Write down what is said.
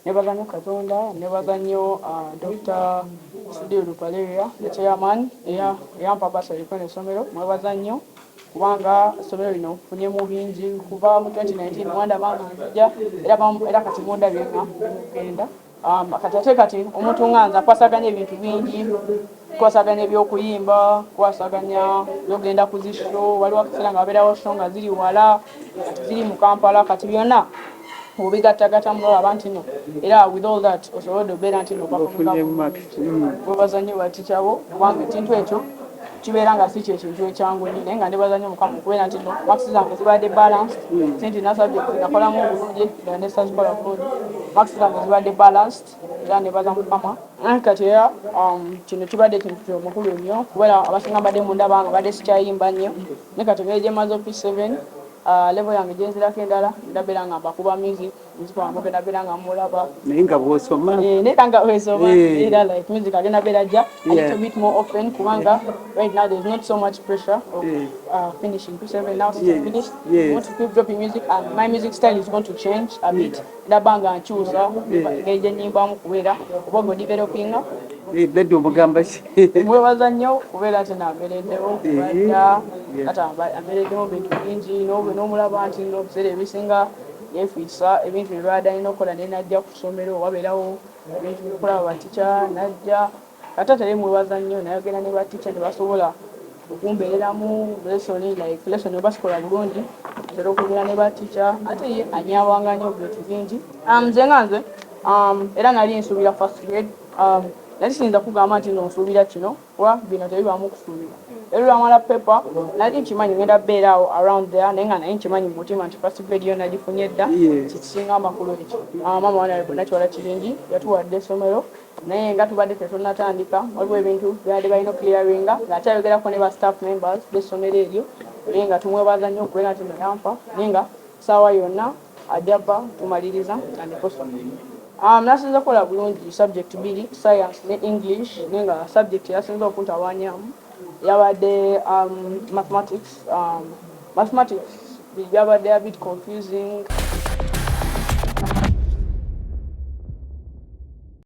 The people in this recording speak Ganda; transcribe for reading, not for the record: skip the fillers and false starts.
Nebaga nnyo Katonda, nebaga nnyo Dr. Studio Lupaleria, the chairman eyampa basiriko n'essomero. Mwebaza nnyo kubanga essomero lino nfunyemu bingi kuva mu 2019 mwanda bange nzija era kati mundabye nga mugenda. Kati omuntu nga nze akwasaganya ebintu bingi, kwasaganya ebyokuyimba, kwasaganya byogenda ku zisho, waliwo akaseera nga wabeerawo sho nga ziri wala, kati ziri mu Kampala, kati byonna obigattagatta mulaba nti no era with all that osobola obeera nti no webaza nnyo baticha bo kubanga ekintu ekyo kibeera nga si kyekintu ekyangu nnyo naye nga ndibaza nnyo Mukama okubeera nti no marks zange zibadde balanced sinti na subject nakolamu obulungi nga ne sasikola bulungi marks zange zibadde balanced era ndibaza Mukama kati era kino kibadde kintu kyomukulu nnyo kubera abasinga mbadde mundabanga badde sikyayimba nnyo naye kati ngeri gye maze P7 level yange gyenzirako endala ndabeera nga mbakuba music wange ndabeera nga mulaba naye nga bw'osoma naye nga bw'osoma era like music agenda beera ajja a little bit more often kubanga right now there's not so much pressure of finishing P7 now since I finished I want to keep dropping music and my music style is going to change a bit ndabanga nkyusa engeri gye nnyimbamu kubeera oba ngo developinga Beddi omugamba ki? Mwebaza nnyo kubeera nti nabeereddewo badda kati abeereddewo bintu bingi n'omulaba nti n'obuseera ebisinga yeefiisa ebintu bye baadde alina okukola naye najja ku ssomero wabeerawo ebintu byokulaba batica najja kati ate mwebaza nnyo nayogera ne batica ne basobola okumbeereramu lesson oba sikola bulungi atera okugera ne batica ate ye anyawanga nnyo bintu bingi nze nga nze era nali nsuubira first grade nali siyinza kugamba nti nsuubira kino kuba bino tebibaamu kusuubira era lwamala pepa nali nkimanyi ngenda beeraawo around there naye nga naye nkimanyi mu mutima nti first grade yo nagifunye dda kikisinga amakulu ekyo maama wange nakiwala kirungi yatuwadde essomero naye nga tubadde tetunnatandika waliwo ebintu byabadde balina okclearinga ng'ate ayogerako ne ba staff members b'essomero eryo naye nga tumwebaza nnyo okubeera nti nayampa naye nga saawa yonna ajjaba tumaliriza andikosomero nasinza kukola bulungi subject bbiri science ne English naye nga subject yasinza okuntawanyamu yabadde mathematics byabadde a bit confusing